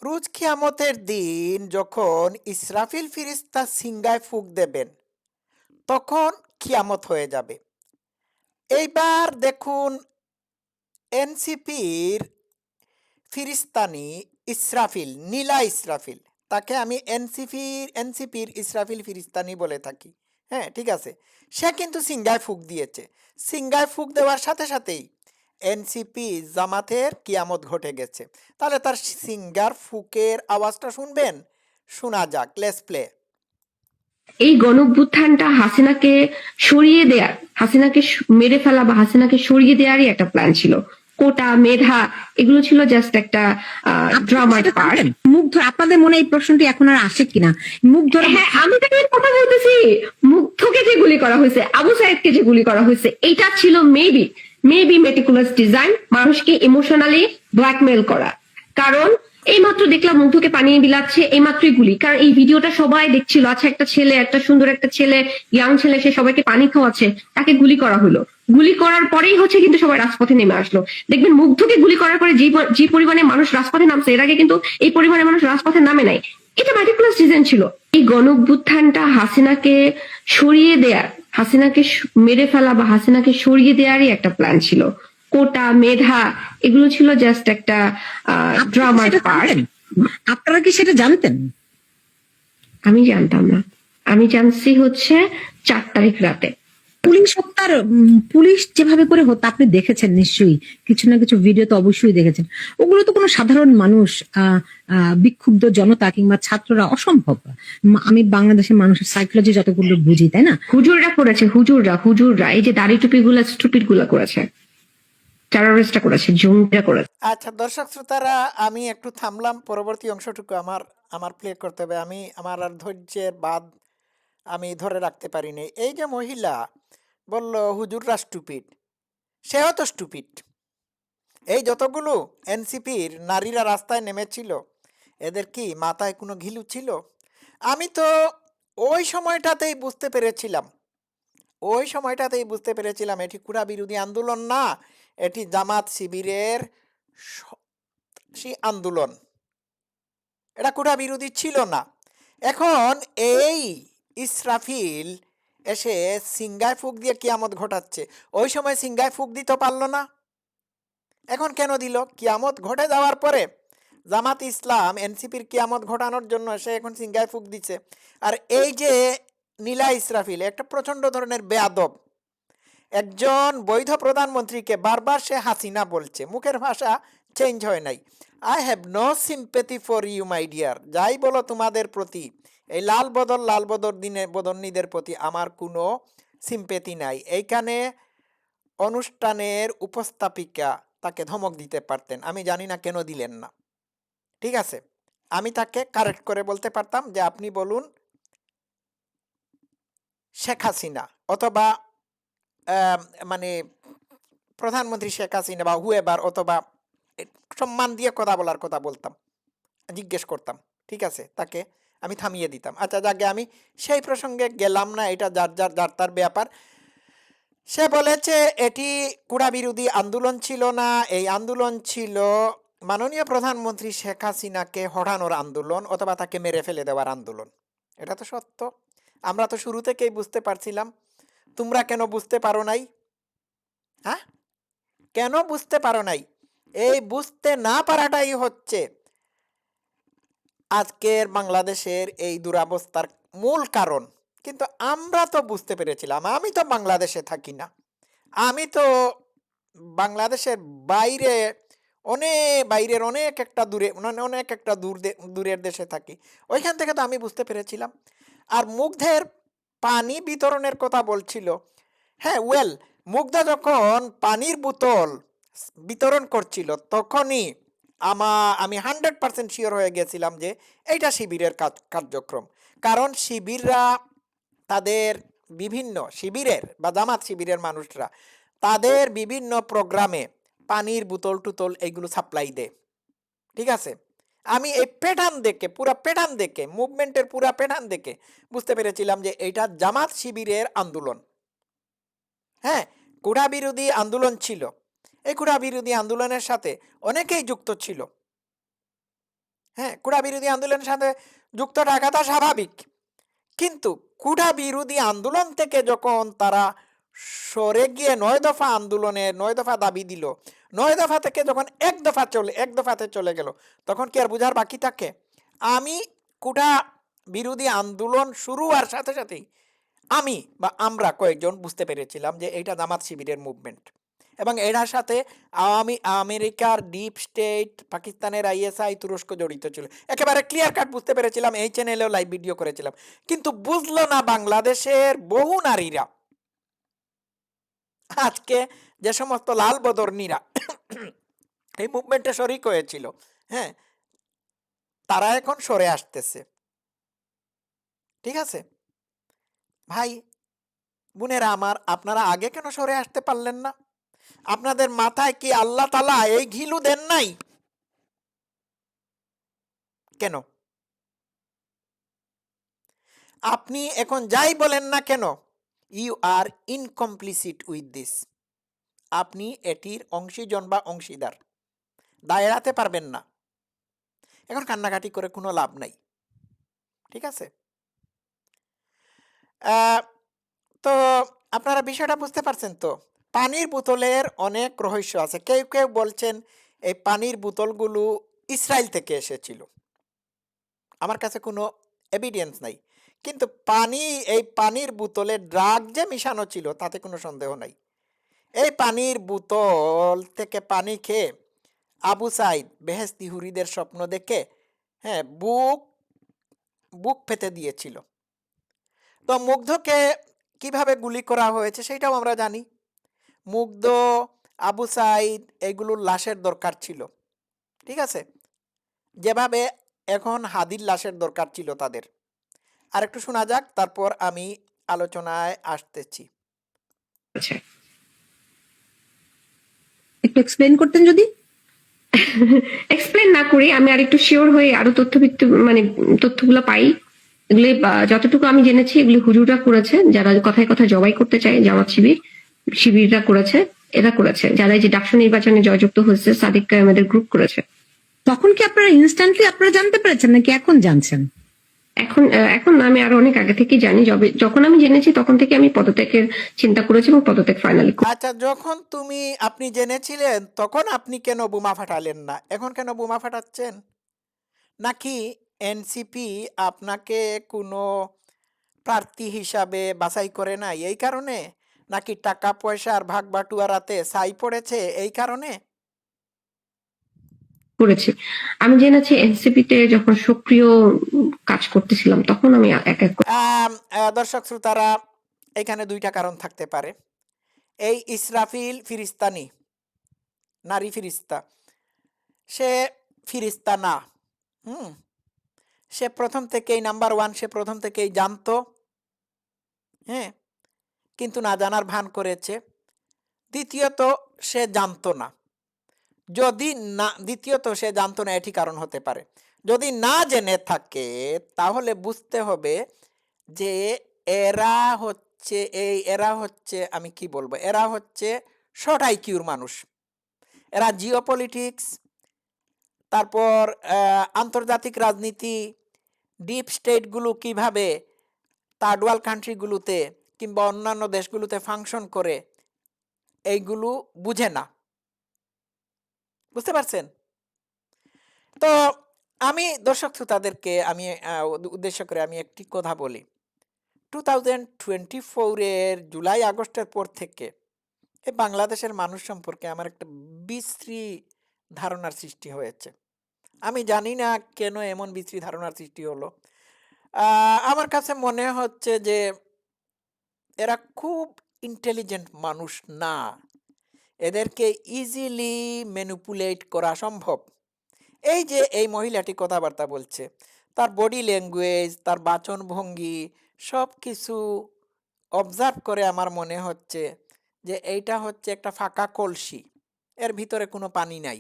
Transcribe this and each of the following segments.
রোজ কিয়ামতের দিন যখন ইসরাফিল ফিরিস্তা সিংগায় ফুঁক দেবেন, তখন কিয়ামত হয়ে যাবে। এইবার দেখুন, এনসিপির ফিরিস্তানি ইসরাফিল, নীলা ইসরাফিল, তাকে আমি এনসিপির ইসরাফিল ফিরিস্তানি বলে থাকি। হ্যাঁ, ঠিক আছে। সে কিন্তু সিংগায় ফুঁক দিয়েছে। সিংগায় ফুঁক দেওয়ার সাথে সাথেই এনসিপি জামাতের কিয়ামত ঘটে গেছে। তাহলে তার সিঙ্গার ফুকের আওয়াজটা শুনবেন? শোনা যাক, লেটস প্লে। এই গণঅভ্যুত্থানটা হাসিনাকে সরিয়ে দেয়ার, হাসিনাকে মেরে ফেলা বা হাসিনাকে সরিয়ে দেওয়ারই একটা প্ল্যান ছিল। কোটা, মেধা, এগুলো ছিল জাস্ট একটা ড্রামার পার্ট। মুগ্ধ, আপনাদের মনে এই প্রশ্নটি এখন আর আসে কিনা? মুগ্ধ, হ্যাঁ, আমি তো এর কথা বলতেছি। মুগ্ধকে যে গুলি করা হয়েছে, আবু সাইদকে যে গুলি করা হয়েছে, এটা ছিল মেবি মেটিকুলাস ডিজাইন, মানুষকে ইমোশনালি ব্ল্যাকমেল করা। কারণ এইমাত্র দেখলাম মুগ্ধকে পানি বিলাচ্ছে, এইমাত্রই গুলি। কারণ এই ভিডিওটা সবাই দেখছিল। আচ্ছা, একটা ছেলে, একটা সুন্দর একটা ছেলে, ইয়াং ছেলে, সে সবাইকে পানি খাওয়াচ্ছে, তাকে গুলি করা হলো। গুলি করার পরেই হচ্ছে কিন্তু সবাই রাজপথে নেমে আসলো। দেখবেন মুগ্ধকে গুলি করার পরে যে পরিমাণে মানুষ রাজপথে নামছে, এর আগে কিন্তু এই পরিমাণে মানুষ রাজপথে নামে নাই। এটা মেটিকুলাস ডিজাইন ছিল। এই গণঅভ্যুত্থানটা হাসিনাকে সরিয়ে দেয়ার, হাসিনাকে মেরে ফেলা বা হাসিনাকে সরিয়ে দেওয়ারই একটা প্ল্যান ছিল। কোটা, মেধা, এগুলো ছিল জাস্ট একটা ড্রামার পার্ট। আপনারা কি সেটা জানতেন? আমি জানতাম না। আমি জানছি হচ্ছে 4 তারিখ রাতে। পুলিশ যেভাবে করে হতো আপনি দেখেছেন নিশ্চয়ই, কিছু না কিছু ভিডিও তো অবশ্যই দেখেছেন। ওগুলো তো কোনো সাধারণ মানুষ, বিক্ষুব্ধ জনতা কিংবা ছাত্ররা অসম্ভব। আমি বাংলাদেশের মানুষের সাইকোলজি যতগুলো বুঝি, তাই না? হুজুররা করেছে, হুজুররা এই যে দাড়ি টুপি গুলা স্টুপিড গুলা করেছে, টেররিস্টরা করেছে, জঙ্গিরা করেছে। আচ্ছা দর্শক শ্রোতারা, আমি একটু থামলাম। পরবর্তী অংশটুকু আমার প্লে করতে হবে। আমার আর ধৈর্যের বাদ আমি ধরে রাখতে পারিনি। এই যে মহিলা বলল হুজুররা স্টুপিড, সেও তো স্টুপিড। এই যতগুলো এনসিপির নারীরা রাস্তায় নেমেছিল, এদের কি মাথায় কোনো ঘিলু ছিল? আমি তো ওই সময়টাতেই বুঝতে পেরেছিলাম এটি কুড়া বিরোধী আন্দোলন না, এটি জামাত শিবিরের আন্দোলন। এটা কুড়া বিরোধী ছিল না। এখন এই ইসরাফিল এসে সিংগায় ফুঁক দিয়ে কিয়ামত ঘটাচ্ছে। ওই সময় সিংগায় ফুঁক দিতে পারলো না, এখন কেন দিল? কিয়ামত ঘটে যাওয়ার পরে জামাত ইসলাম এনসিপির কিয়ামত ঘটানোর জন্য সে এখন সিংগায় ফুঁক দিচ্ছে। আর এই যে নীলা ইসরাফিল একটা প্রচণ্ড ধরনের বেয়াদব। একজন বৈধ প্রধানমন্ত্রীকে বারবার সে হাসিনা বলছে, মুখের ভাষা চেঞ্জ হয় নাই। I have no sympathy for you my dear. যাই বলো তোমাদের প্রতি, এই লাল বদন্নীদের প্রতি আমার কোনো সিম্পেথি নাই। এইখানে অনুষ্ঠানের উপস্থাপিকা তাকে ধমক দিতে পারতেন, আমি জানি না কেন দিলেন না। ঠিক আছে, আমি তাকে কারেক্ট করে বলতে পারতাম যে আপনি বলুন শেখ হাসিনা, অথবা মানে প্রধানমন্ত্রী শেখ হাসিনা বা হুয়েবার, অথবা সম্মান দিয়ে কথা বলার কথা বলতাম, জিজ্ঞেস করতাম। ঠিক আছে, তাকে আমি থামিয়ে দিতাম। আচ্ছা যাকে আমি সেই প্রসঙ্গে গেলাম না, এটা যার তার ব্যাপার। সে বলেছে এটি কুড়া বিরোধী আন্দোলন ছিল না, এই আন্দোলন ছিল মাননীয় প্রধানমন্ত্রী শেখ হাসিনাকে হটানোর আন্দোলন, অথবা তাকে মেরে ফেলে দেওয়ার আন্দোলন। এটা তো সত্য, আমরা তো শুরু থেকেই বুঝতে পারছিলাম। তোমরা কেন বুঝতে পারো নাই? হ্যাঁ, কেন বুঝতে পারো নাই? এই বুঝতে না পারাটাই হচ্ছে আজকের বাংলাদেশের এই দুরবস্থার মূল কারণ। কিন্তু আমরা তো বুঝতে পেরেছিলাম। আমি তো বাংলাদেশে থাকি না, আমি তো বাংলাদেশের বাইরে, বাইরের অনেক একটা দূরের দেশে থাকি। ওইখান থেকে তো আমি বুঝতে পেরেছিলাম। আর মুগ্ধের পানি বিতরণের কথা বলছিল। হ্যাঁ, মুগ্ধা যখন পানির বোতল বিতরণ করছিল, তখনই আমি 100% শিওর হয়ে গেছিলাম যে এইটা শিবিরের কার্যক্রম। কারণ শিবিররা তাদের বিভিন্ন শিবিরের বা জামাত শিবিরের মানুষরা তাদের বিভিন্ন প্রোগ্রামে পানির বোতল টুতল এইগুলো সাপ্লাই দেয়। ঠিক আছে, আমি এই প্যাটার্ন দেখে মুভমেন্টের পুরা প্যাটার্ন দেখে বুঝতে পেরেছিলাম যে এইটা জামাত শিবিরের আন্দোলন। হ্যাঁ, কুড়া বিরোধী আন্দোলন ছিল। এই কুড়া বিরোধী আন্দোলনের সাথে অনেকেই যুক্ত ছিল। হ্যাঁ, কুড়া বিরোধী আন্দোলনের সাথে যুক্ত থাকাটা স্বাভাবিক, কিন্তু কুড়া বিরোধী আন্দোলন থেকে যখন তারা সরে গিয়ে 9 দফা আন্দোলনে 9 দফা দাবি দিল, 9 দফা থেকে যখন এক দফাতে চলে গেল, তখন কি আর বুঝার বাকি থাকে? আমি কুড়া বিরোধী আন্দোলন শুরু হওয়ার সাথে সাথেই আমি বা আমরা কয়েকজন বুঝতে পেরেছিলাম যে এইটা জামাত শিবিরের মুভমেন্ট, এবং এটার সাথে আমেরিকার ডিপ স্টেট, পাকিস্তানের আইএসআই, তুরস্ক জড়িত ছিল। একেবারে ক্লিয়ার কাট বুঝতে পেরেছিলাম, এই চ্যানেলেও লাইভ ভিডিও করেছিলাম। কিন্তু বুঝলো না বাংলাদেশের বহু নারীরা, আজকে যে সমস্ত লাল বদর্ণীরা এই মুভমেন্টে শরিক হয়েছিল, হ্যাঁ, তারা এখন সরে আসতেছে। ঠিক আছে ভাই বোনেরা আমার, আপনারা আগে কেন সরে আসতে পারলেন না? আপনাদের মাথায় কি আল্লাহ তাআলা এই ঘিলু দেন নাই? কেন? আপনি এখন যাই বলেন না কেন, ইউ আর ইনকমপ্লিসিট উইথ দিস। আপনি এটির অংশীজন বা অংশীদার, দায় এড়াতে পারবেন না। এখন কান্নাকাটি করে কোনো লাভ নাই। ঠিক আছে? তো আপনারা বিষয়টা বুঝতে পারছেন তো? পানির বোতলের অনেক রহস্য আছে। কেউ কেউ বলছেন এই পানির বোতলগুলো ইসরায়েল থেকে এসেছিল। আমার কাছে কোনো এভিডেন্স নাই, কিন্তু এই পানির বোতলে ড্রাগ যে মিশানো ছিল তাতে কোনো সন্দেহ নাই। এই পানির বোতল থেকে পানি খেয়ে আবু সাইদ বেহেশতি হুরিদের স্বপ্ন দেখে, হ্যাঁ, বুক পেতে দিয়েছিল। তো মুগ্ধকে কিভাবে গুলি করা হয়েছে সেটাও আমরা জানি। মুগ্ধ, আবু সাইদ, এগুলোর লাশের দরকার ছিল। ঠিক আছে, যেভাবে এখন হাদির লাশের দরকার ছিল তাদের। আর একটু শোনা যাক, তারপর আমি আলোচনায় আসতেছি। আচ্ছা, একটু এক্সপ্লেন করতেন যদি। এক্সপ্লেন না করি, আমি আর একটু শিওর হয়ে আরো মানে তথ্যগুলো পাই। এগুলি যতটুকু আমি জেনেছি, এগুলি হুজুররা করেছে, যারা কথায় কথায় জবাই করতে চায়, জামাত শিবিররা করেছে, এরা করেছে, যারা এই যে ডাকসু নির্বাচনে জয়যুক্ত হয়েছে, সাদিক কায়েমেদের গ্রুপ করেছে। তখন কি আপনারা ইনস্ট্যান্টলি আপনারা জানতে পেরেছেন নাকি এখন জানছেন? এখন আমি আরো অনেক আগে থেকেই জানি। যখন আমি জেনেছি তখন থেকে আমি পদত্যাগের চিন্তা করেছি এবং পদত্যাগ ফাইনালি। আচ্ছা, যখন আপনি জেনেছিলেন তখন আপনি কেন বোমা ফাটালেন না? এখন কেন বোমা ফাটাচ্ছেন? নাকি এনসিপি আপনাকে কোনো প্রার্থী হিসাবে বাছাই করে নাই এই কারণে? নাকি টাকা পয়সার ভাগ বাটুয়ারাতে ছাই পড়েছে এই কারণে? করেছি, আমি জেনেছি এনসিপি তে যখন সক্রিয় কাজ করতেছিলাম তখন আমি এক এক করে। দর্শক শ্রোতারা, এখানে দুইটা কারণ থাকতে পারে। এই ইসরাফিল ফিরিস্তানি, নারী ফিরিস্তা, সে ফিরিস্তা না। হুম, সে প্রথম থেকেই নাম্বার ওয়ান, সে প্রথম থেকেই জানতো, হ্যাঁ, কিন্তু না জানার ভান করেছে। দ্বিতীয়ত সে জানতো না। দ্বিতীয়ত সে জানতো না, এটি কারণ হতে পারে। যদি না জেনে থাকে তাহলে বুঝতে হবে যে এরা হচ্ছে আমি কি বলবো, এরা হচ্ছে শর্ট আইকিউর মানুষ। এরা জিওপলিটিক্স, তারপর আন্তর্জাতিক রাজনীতি, ডিপ স্টেটগুলো কিভাবে থার্ড ওয়ার্ল্ড কান্ট্রিগুলোতে কিংবা অন্যান্য দেশগুলোতে ফাংশন করে, এইগুলো বুঝে না। বুঝতে পারছেন তো? আমি দর্শক শ্রোতাদেরকে আমি উদ্দেশ্য করে আমি একটি কথা বলি। 2024-এর জুলাই আগস্টের পর থেকে এই বাংলাদেশের মানুষ সম্পর্কে আমার একটা বিশ্রী ধারণার সৃষ্টি হয়েছে। আমি জানি না কেন এমন বিশ্রী ধারণার সৃষ্টি হলো। আমার কাছে মনে হচ্ছে যে এরা খুব ইন্টেলিজেন্ট মানুষ না, এদেরকে ইজিলি ম্যানিপুলেট করা সম্ভব। এই যে এই মহিলাটি কথাবার্তা বলছে, তার বডি ল্যাঙ্গুয়েজ, তার বাচনভঙ্গি, সব কিছু অবজার্ভ করে আমার মনে হচ্ছে যে এইটা হচ্ছে একটা ফাঁকা কলসি, এর ভিতরে কোনো পানি নাই।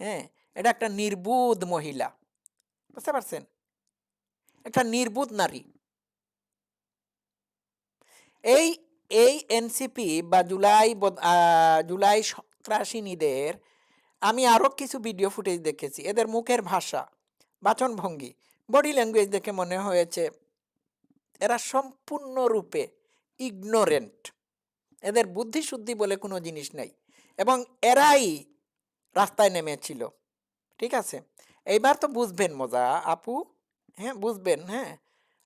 হ্যাঁ, এটা একটা নির্বুধ মহিলা। বুঝতে পারছেন? একটা নির্বুধ নারী। এই এই এনসিপি বা জুলাই সন্ত্রাসিনীদের আমি আরো কিছু ভিডিও ফুটেজ দেখেছি। এদের মুখের ভাষা, বাচনভঙ্গি, বডি ল্যাঙ্গুয়েজ দেখে মনে হয়েছে এরা সম্পূর্ণরূপে ইগনোরেন্ট, এদের বুদ্ধিশুদ্ধি বলে কোনো জিনিস নেই, এবং এরাই রাস্তায় নেমেছিল। ঠিক আছে, এইবার তো বুঝবেন মজা আপু, হ্যাঁ বুঝবেন, হ্যাঁ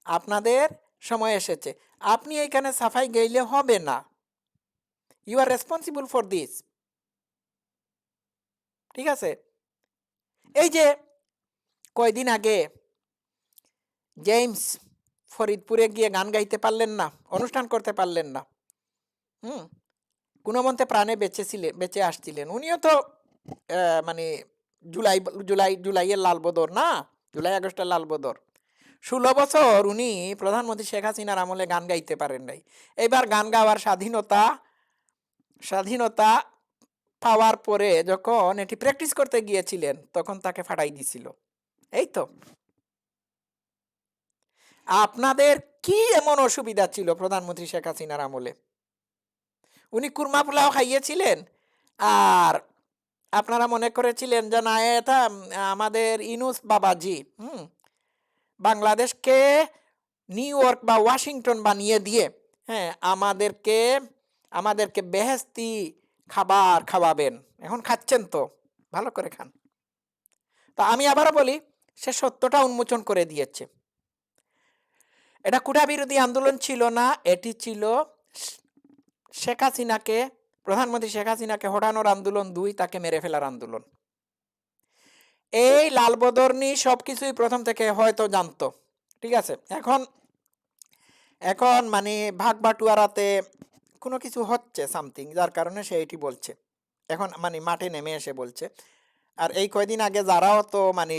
আপনাদের সময় এসেছে। আপনি এইখানে সাফাই গেলে হবে না, you are responsible for this. ঠিক আছে, এই যে কয়দিন আগে জেমস ফরিদপুরে গিয়ে গান গাইতে পারলেন না, অনুষ্ঠান করতে পারলেন না, হুম, গুণমন্তে প্রাণে বেঁচে আসছিলেন। উনিও তো মানে জুলাই জুলাইয়ের লাল বদর না, জুলাই আগস্টের লাল বদর, 16 বছর উনি প্রধানমন্ত্রী শেখ হাসিনার আমলে গান গাইতে পারেন নাই। এবার গান গাওয়ার স্বাধীনতা পাওয়ার পরে যখন এটি প্র্যাকটিস করতে গিয়েছিলেন তখন তাকে ফাটাই দিছিল। এই তো, আপনাদের কি এমন অসুবিধা ছিল প্রধানমন্ত্রী শেখ হাসিনার আমলে? উনি কুরমা পোলাও খাইয়েছিলেন, আর আপনারা মনে করেছিলেন যে না এটা আমাদের ইনুস বাবাজি বাংলাদেশকে নিউ ইয়র্ক বা ওয়াশিংটন বানিয়ে দিয়ে, হ্যাঁ আমাদেরকে বেহেস্তি খাবার খাওয়াবেন। এখন খাচ্ছেন তো, ভালো করে খান। তা আমি আবারও বলি, সে সত্যটা উন্মোচন করে দিয়েছে। এটা কুঠা বিরোধী আন্দোলন ছিল না, এটি ছিল শেখ হাসিনাকে, প্রধানমন্ত্রী শেখ হাসিনাকে হটানোর আন্দোলন, 2 তাকে মেরে ফেলার আন্দোলন। এই লালবদর্নি সবকিছুই প্রথম থেকে হয়তো জানতো। ঠিক আছে, এখন মানে ভাগ বাটুয়ারাতে কোনো কিছু হচ্ছে সামথিং, যার কারণে সে এটি বলছে, এখন মানে মাঠে নেমে এসে বলছে। আর এই কয়দিন আগে যারাও তো মানে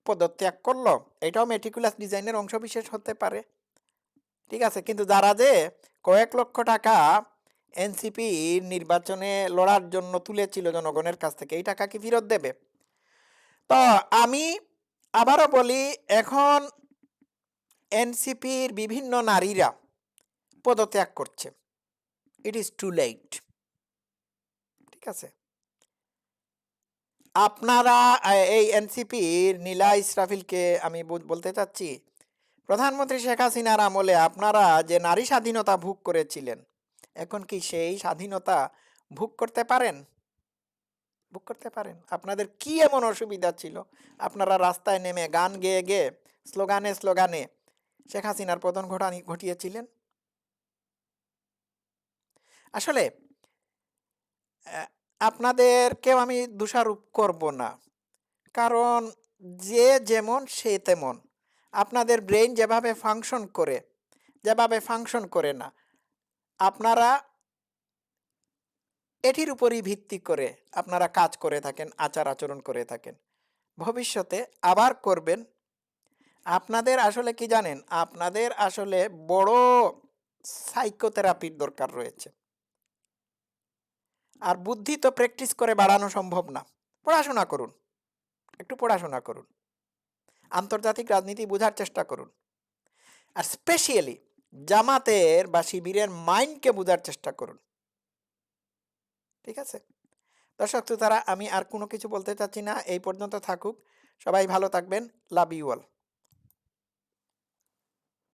পদত্যাগ করলো, এটাও মেটিকুলাস ডিজাইনের অংশবিশেষ হতে পারে। ঠিক আছে, কিন্তু যারা যে কয়েক লক্ষ টাকা এনসিপি নির্বাচনে লড়ার জন্য তুলেছিল জনগণের কাছ থেকে, এই টাকা কি ফেরত দেবে? তো আমি আবারও বলি, এখন এনসিপির বিভিন্ন নারীরা পদত্যাগ করছে, ইট ইজ টু লেট। ঠিক আছে, আপনারা এই এনসিপির নীলা ইসরাফিলকে আমি বলতে চাচ্ছি, প্রধানমন্ত্রী শেখ হাসিনার আমলে আপনারা যে নারী স্বাধীনতা ভোগ করেছিলেন, এখন কি সেই স্বাধীনতা ভোগ করতে পারেন? ভোগ করতে পারেন? আপনাদের কি এমন অসুবিধা ছিল আপনারা রাস্তায় নেমে গান গেয়ে গেয়ে স্লোগানে শেখ হাসিনার পতন ঘটিয়েছিলেন? আসলে আপনাদেরকেও আমি দোষারোপ করব না, কারণ যে যেমন সে তেমন। আপনাদের ব্রেন যেভাবে ফাংশন করে না, আপনারা এটির উপরই ভিত্তি করে আপনারা কাজ করে থাকেন, আচার আচরণ করে থাকেন, ভবিষ্যতে আবার করবেন। আপনাদের আসলে কি জানেন, আপনাদের আসলে বড় সাইকোথেরাপির দরকার রয়েছে। আর বুদ্ধি তো প্র্যাকটিস করে বাড়ানো সম্ভব না। পড়াশোনা করুন, একটু পড়াশোনা করুন, আন্তর্জাতিক রাজনীতি বোঝার চেষ্টা করুন, আর স্পেশালি জামাতের বা শিবিরের মাইন্ডকে বোঝার চেষ্টা করুন। ঠিক আছে দর্শক শ্রোতারা, আমি আর কোনো কিছু বলতে চাচ্ছি না, এই পর্যন্ত থাকুক। সবাই ভালো থাকবেন, লাভ ইউ অল।